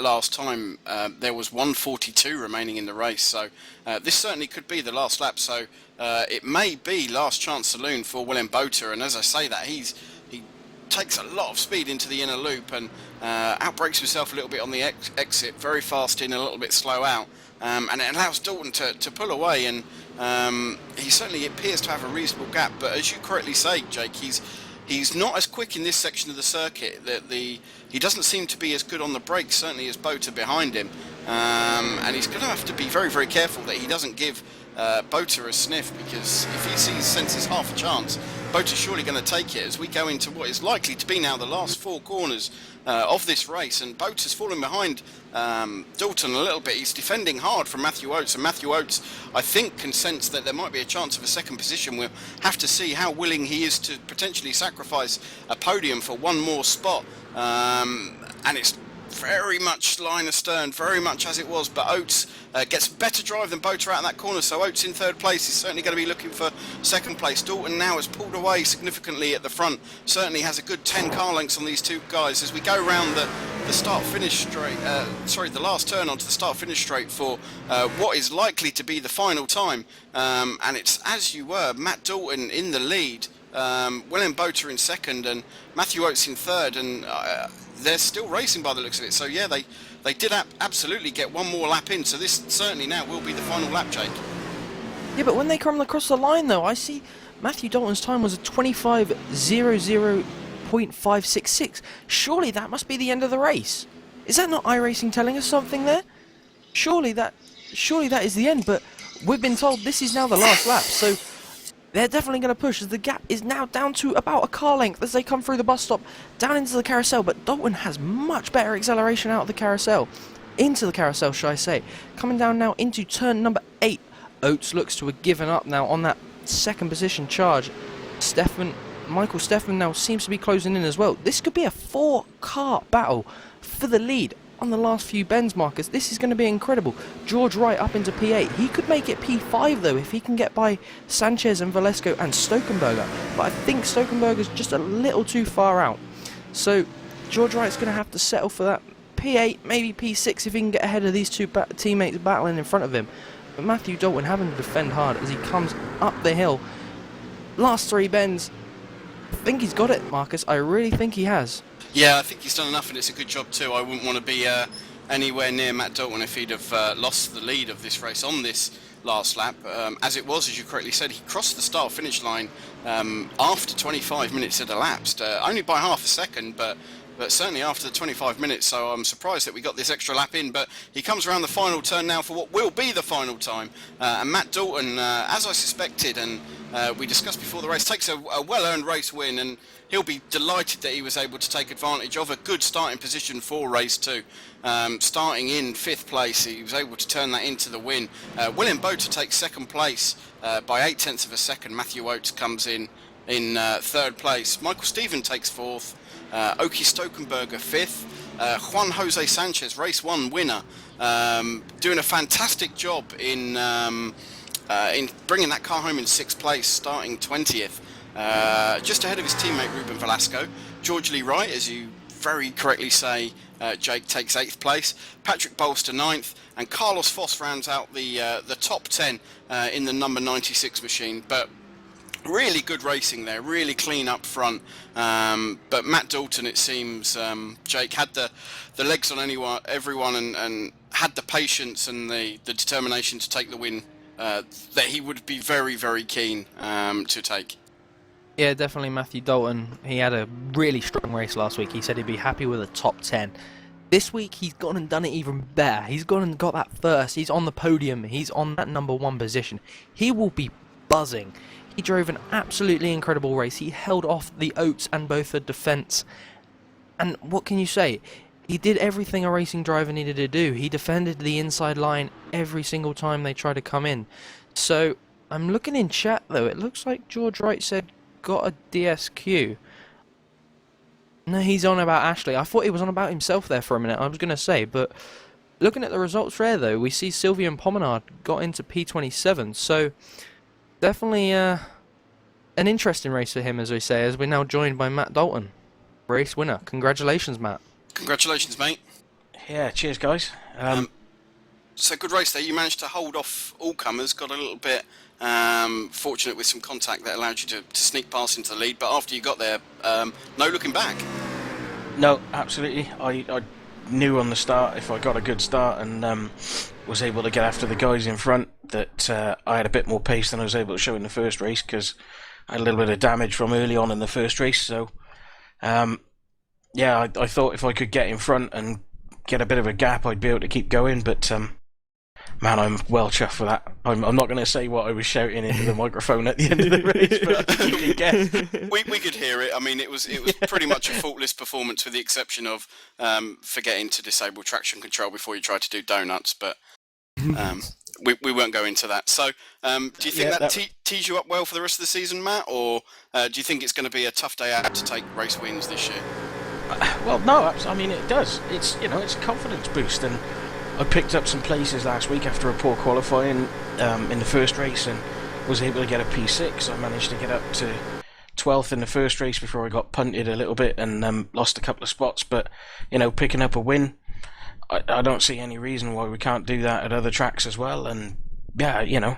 last time, there was 142 remaining in the race. So this certainly could be the last lap. So it may be last chance saloon for Willem Botha, and as I say that, he takes a lot of speed into the inner loop and outbrakes himself a little bit on the exit, very fast in, a little bit slow out, and it allows Dalton to pull away, and he certainly appears to have a reasonable gap. But as you correctly say, Jake, he's he's not as quick in this section of the circuit. He doesn't seem to be as good on the brakes, certainly as Botha behind him. And he's going to have to be very, very careful that he doesn't give Botha a sniff, because if he senses half a chance, Botha's surely going to take it as we go into what is likely to be now the last 4 corners of this race. And Botha's falling behind Dalton a little bit. He's defending hard from Matthew Oates, and Matthew Oates, I think, can sense that there might be a chance of a second position. We'll have to see how willing he is to potentially sacrifice a podium for one more spot. And it's very much line astern, very much as it was, but Oates gets better drive than Botha out in that corner, so Oates in 3rd place is certainly going to be looking for 2nd place. Dalton now has pulled away significantly at the front, certainly has a good 10 car lengths on these 2 guys as we go around the start-finish straight, the last turn onto the start-finish straight for what is likely to be the final time, and it's, as you were, Matt Dalton in the lead, William Botha in 2nd and Matthew Oates in 3rd, and they're still racing by the looks of it. So yeah, they did absolutely get one more lap in, so this certainly now will be the final lap, Jake. Yeah, but when they come across the line though, I see Matthew Dalton's time was a 25:00.566. Surely that must be the end of the race. Is that not iRacing telling us something there? Surely that is the end, but we've been told this is now the last lap, so they're definitely going to push, as the gap is now down to about a car length as they come through the bus stop, down into the carousel, but Dalton has much better acceleration out of the carousel. Into the carousel, shall I say. Coming down now into turn number 8. Oates looks to have given up now on that 2nd position charge. Michael Steffman now seems to be closing in as well. This could be a 4-car battle for the lead on the last few bends, Marcus. This is going to be incredible. George Wright up into P8. He could make it P5 though if he can get by Sanchez and Valesco and Stokenberger, but I think Stokenberger's just a little too far out, so George Wright's going to have to settle for that P8, maybe P6 if he can get ahead of these 2 teammates battling in front of him. But Matthew Dalton having to defend hard as he comes up the hill. Last 3 bends, I think he's got it, Marcus. I really think he has. Yeah, I think he's done enough, and it's a good job too. I wouldn't want to be anywhere near Matt Dalton if he'd have lost the lead of this race on this last lap. As it was, as you correctly said, he crossed the start-finish line after 25 minutes had elapsed, only by half a second, but certainly after the 25 minutes, so I'm surprised that we got this extra lap in. But he comes around the final turn now for what will be the final time, and Matt Dalton, as I suspected and we discussed before the race, takes a well-earned race win, and he'll be delighted that he was able to take advantage of a good starting position for race 2. Starting in 5th place, he was able to turn that into the win. William Botha takes 2nd place by 0.8 of a second. Matthew Oates comes in 3rd place. Michael Stephen takes 4th. Oki Stokenberger 5th. Juan Jose Sanchez, race 1 winner, doing a fantastic job in bringing that car home in 6th place, starting 20th. Just ahead of his teammate Ruben Velasco. George Lee Wright, as you very correctly say, Jake, takes 8th place. Patrick Bolster 9th, and Carlos Foss rounds out the top 10 in the number 96 machine. But really good racing there, really clean up front. But Matt Dalton, it seems, Jake, had the legs on everyone, and had the patience and the determination to take the win that he would be very, very keen to take. Yeah, definitely Matthew Dalton. He had a really strong race last week. He said he'd be happy with a top 10. This week he's gone and done it even better. He's gone and got that first. He's on the podium. He's on that number 1 position. He will be buzzing. He drove an absolutely incredible race. He held off the Oates and Botha defence. And what can you say? He did everything a racing driver needed to do. He defended the inside line every single time they tried to come in. So, I'm looking in chat though. It looks like George Wright said got a DSQ. No, he's on about Ashley. I thought he was on about himself there for a minute, I was going to say, but looking at the results there though, we see Sylvian Pomenard got into P27, so definitely an interesting race for him, as we say, as we're now joined by Matt Dalton, race winner. Congratulations, Matt. Congratulations, mate. Yeah, cheers, guys. So good race there. You managed to hold off all comers, got a little bit fortunate with some contact that allowed you to sneak past into the lead, but after you got there, no looking back. No, absolutely. I knew on the start, if I got a good start and was able to get after the guys in front, that I had a bit more pace than I was able to show in the first race, because had a little bit of damage from early on in the first race. So, yeah, I thought if I could get in front and get a bit of a gap, I'd be able to keep going. But man, I'm well chuffed for that. I'm not going to say what I was shouting into the microphone at the end of the race, but I can easily guess. We could hear it. I mean, it was pretty much a faultless performance, with the exception of forgetting to disable traction control before you tried to do donuts. But we won't go into that. So, do you think that tees you up well for the rest of the season, Matt, or do you think it's going to be a tough day out to take race wins this year? Well, no, I mean it does. It's it's a confidence boost, and I picked up some places last week after a poor qualifying in the first race, and was able to get a P6. I managed to get up to 12th in the first race before I got punted a little bit and lost a couple of spots. But picking up a win, I don't see any reason why we can't do that at other tracks as well. And yeah,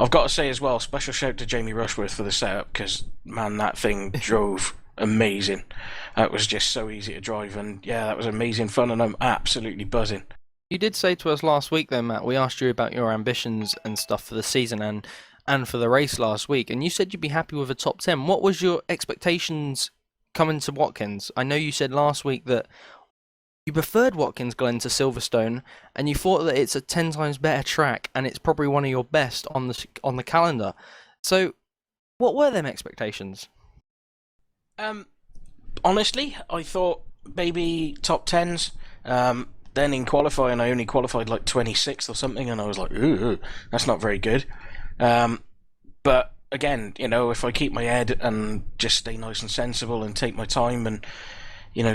I've got to say as well, special shout to Jamie Rushworth for the setup, because man, that thing drove amazing. It was just so easy to drive, and yeah, that was amazing fun, and I'm absolutely buzzing. You did say to us last week then, Matt, we asked you about your ambitions and stuff for the season and for the race last week, and you said you'd be happy with a top 10. What was your expectations coming to Watkins? I know you said last week that you preferred Watkins Glen to Silverstone, and you thought that it's a 10 times better track, and it's probably one of your best on the calendar. So, what were them expectations? Honestly, I thought maybe top 10s. Then in qualifying, I only qualified like 26th or something, and I was like, ooh, that's not very good. But again, if I keep my head and just stay nice and sensible and take my time and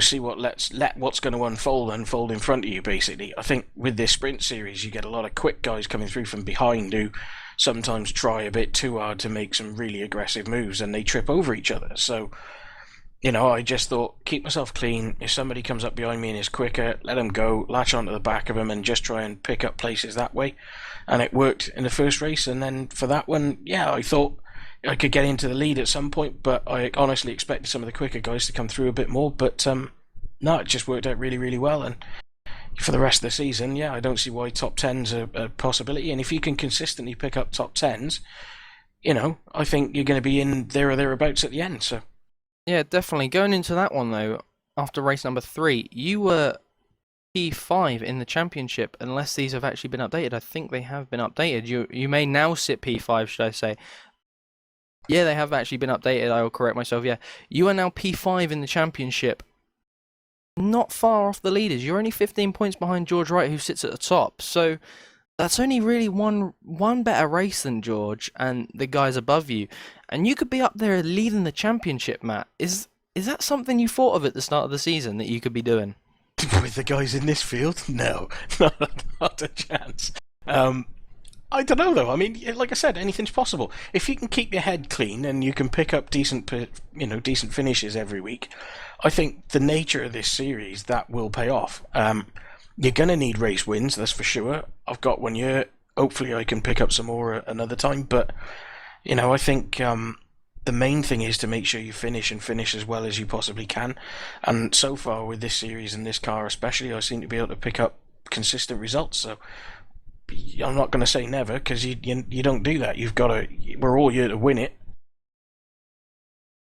see let what's going to unfold in front of you, basically. I think with this sprint series, you get a lot of quick guys coming through from behind who sometimes try a bit too hard to make some really aggressive moves, and they trip over each other. So, I just thought, keep myself clean. If somebody comes up behind me and is quicker, let them go, latch onto the back of them, and just try and pick up places that way. And it worked in the first race, and then for that one, yeah, I thought I could get into the lead at some point, but I honestly expected some of the quicker guys to come through a bit more. But no, it just worked out really, really well. And for the rest of the season, yeah, I don't see why top 10's a possibility. And if you can consistently pick up top 10's, I think you're going to be in there or thereabouts at the end. So. Yeah, definitely. Going into that one, though, after race number 3, you were P5 in the championship, unless these have actually been updated. I think they have been updated. You may now sit P5, should I say. Yeah, they have actually been updated. I will correct myself, yeah. You are now P5 in the championship. Not far off the leaders. You're only 15 points behind George Wright, who sits at the top. So that's only really one better race than George and the guys above you. And you could be up there leading the championship, Matt. Is that something you thought of at the start of the season that you could be doing? With the guys in this field? No, not a chance. I don't know, though. I mean, like I said, anything's possible. If you can keep your head clean and you can pick up decent finishes every week, I think the nature of this series, that will pay off. You're going to need race wins, that's for sure. I've got one year. Hopefully I can pick up some more another time. But, I think the main thing is to make sure you finish as well as you possibly can. And so far with this series and this car especially, I seem to be able to pick up consistent results. So I'm not going to say never, because you don't do that. We're all here to win it.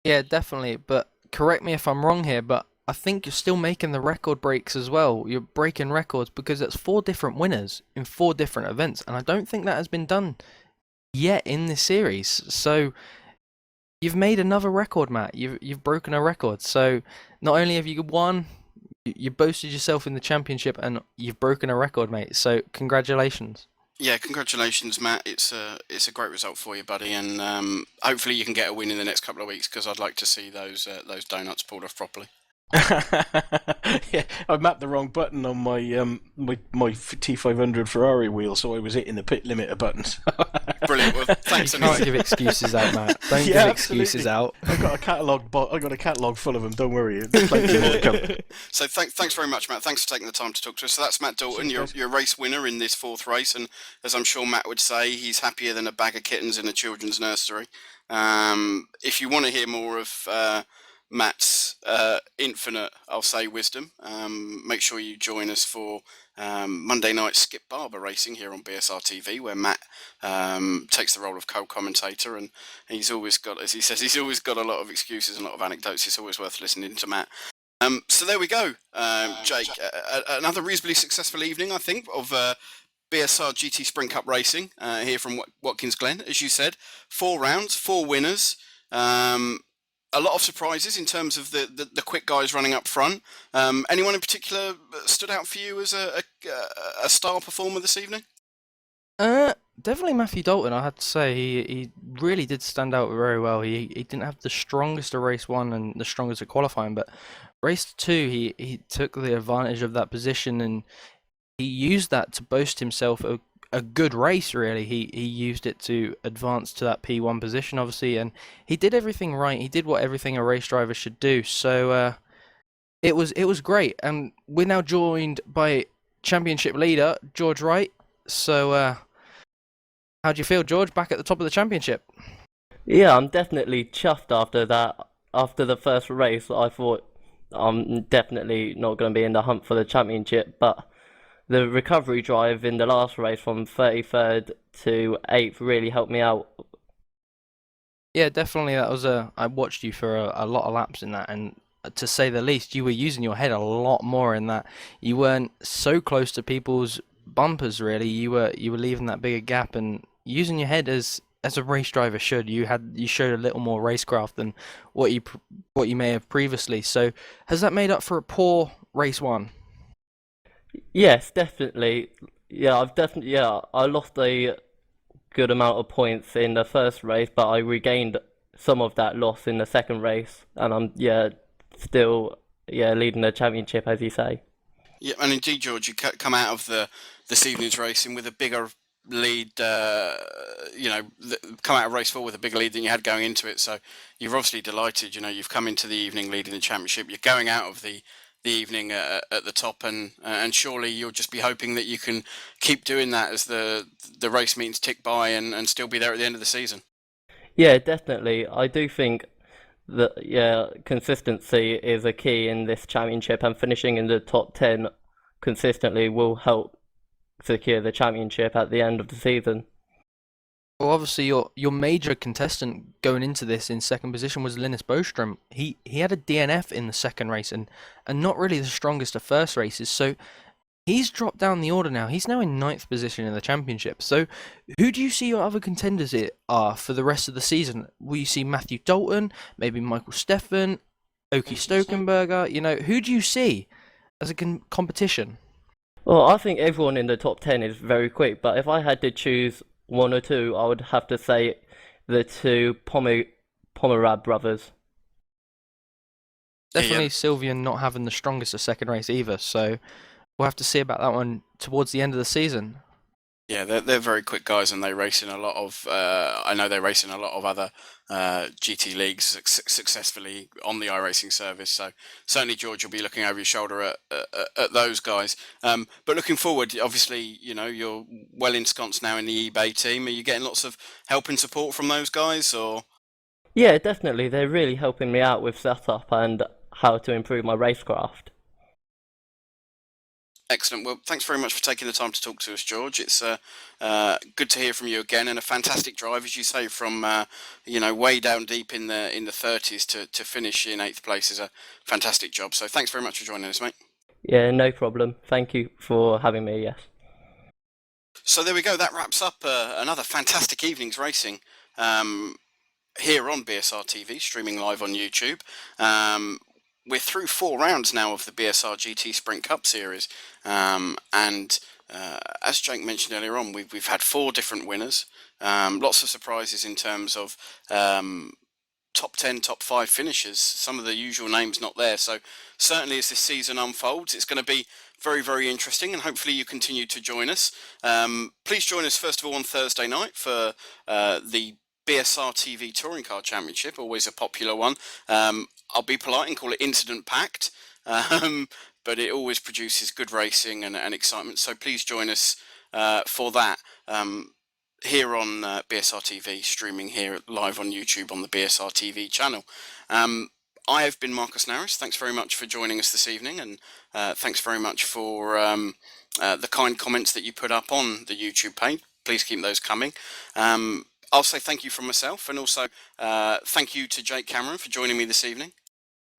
Yeah, definitely. But correct me if I'm wrong here, but I think you're still making the record breaks as well. You're breaking records because it's 4 different winners in 4 different events, and I don't think that has been done yet in this series. So you've made another record, Matt. You've broken a record. So not only have you won, you boasted yourself in the championship, and you've broken a record, mate. So congratulations. Yeah, congratulations, Matt. It's a great result for you, buddy, and hopefully you can get a win in the next couple of weeks, because I'd like to see those donuts pulled off properly. Yeah, I mapped the wrong button on my my T500 Ferrari wheel, so I was hitting the pit limiter buttons. Brilliant. Well, thanks. You can't give excuses out, Matt. Don't give excuses out. I've got a catalogue full of them. Don't worry. Plenty more to come. So thanks very much, Matt. Thanks for taking the time to talk to us. So that's Matt Dalton, your race winner in this 4th race, and as I'm sure Matt would say, he's happier than a bag of kittens in a children's nursery. If you want to hear more of Matt's infinite, I'll say, wisdom. Make sure you join us for Monday night Skip Barber Racing here on BSR TV, where Matt takes the role of co-commentator, and he's always got, as he says, he's always got a lot of excuses and a lot of anecdotes. It's always worth listening to Matt. So there we go, Jake. Another reasonably successful evening, I think, of BSR GT Sprint Cup racing here from Watkins Glen. As you said, 4 rounds, 4 winners. A lot of surprises in terms of the quick guys running up front. Anyone in particular stood out for you as a star performer this evening? Definitely Matthew Dalton, I had to say. He really did stand out very well. He didn't have the strongest of race 1 and the strongest of qualifying, but race 2 he took the advantage of that position, and he used that to boast himself a good race, really. He used it to advance to that P1 position, obviously, and he did everything right. He did what everything a race driver should do. So it was great, and we're now joined by championship leader George Wright. So how do you feel, George, back at the top of the championship? Yeah, I'm definitely chuffed after that. After the first race, I thought I'm definitely not going to be in the hunt for the championship, but the recovery drive in the last race from 33rd to 8th really helped me out. Yeah, definitely. That was I watched you for a lot of laps in that, and to say the least, you were using your head a lot more in that. You weren't so close to people's bumpers, really. You were leaving that bigger gap and using your head as a race driver should. You showed a little more racecraft than what you may have previously. So has that made up for a poor race 1? Yes, definitely. Yeah, I lost a good amount of points in the first race, but I regained some of that loss in the second race, and I'm still leading the championship, as you say. Yeah, and indeed, George, you come out of this evening's racing with a bigger lead. Come out of race 4 with a bigger lead than you had going into it. So you're obviously delighted. You've come into the evening leading the championship. You're going out of the evening at the top, and surely you'll just be hoping that you can keep doing that as the race meetings tick by and still be there at the end of the season. Yeah, definitely. I do think that consistency is a key in this championship, and finishing in the top 10 consistently will help secure the championship at the end of the season. Well, obviously, your major contestant going into this in second position was Linus Bostrom. He had a DNF in the second race and not really the strongest of first races, so he's dropped down the order now. He's now in 9th position in the championship. So who do you see your other contenders are for the rest of the season? Will you see Matthew Dalton, maybe Michael Steffen, Oki Stokenberger? Who do you see as a competition? Well, I think everyone in the top 10 is very quick, but if I had to choose 1 or 2, I would have to say the 2 Pomerad brothers. Definitely Yeah. Sylvian not having the strongest of second race either, so we'll have to see about that one towards the end of the season. Yeah, they're very quick guys, and they race in a lot of. I know they race in a lot of other GT leagues successfully on the iRacing service. So certainly, George, will be looking over your shoulder at those guys. But looking forward, obviously, you're well ensconced now in the eBay team. Are you getting lots of help and support from those guys, or? Yeah, definitely. They're really helping me out with setup and how to improve my racecraft. Excellent. Well, thanks very much for taking the time to talk to us, George. It's good to hear from you again, and a fantastic drive, as you say, from way down deep in the 30s to finish in 8th place is a fantastic job. So thanks very much for joining us, mate. Yeah, no problem. Thank you for having me, yes. So there we go. That wraps up another fantastic evening's racing here on BSR TV, streaming live on YouTube. We're through 4 rounds now of the BSR GT Sprint Cup Series, and as Jake mentioned earlier on, we've had 4 different winners, lots of surprises in terms of top 10, top 5 finishes, some of the usual names not there, so certainly as this season unfolds, it's going to be very, very interesting, and hopefully you continue to join us. Please join us first of all on Thursday night for the BSR TV Touring Car Championship, always a popular one. I'll be polite and call it incident packed, but it always produces good racing and excitement. So please join us for that here on BSR TV, streaming here live on YouTube on the BSR TV channel. I have been Marcus Naris. Thanks very much for joining us this evening, and thanks very much for the kind comments that you put up on the YouTube page. Please keep those coming. I'll say thank you from myself, and also thank you to Jake Cameron for joining me this evening.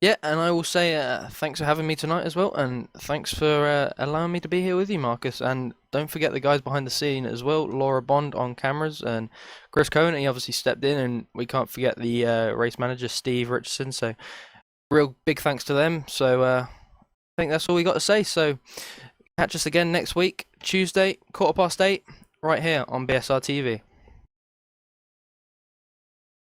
Yeah, and I will say thanks for having me tonight as well, and thanks for allowing me to be here with you, Marcus. And don't forget the guys behind the scene as well, Laura Bond on cameras, and Chris Cohen, he obviously stepped in, and we can't forget the race manager, Steve Richardson. So real big thanks to them. So I think that's all we got to say. So catch us again next week, Tuesday, 8:15, right here on BSR TV.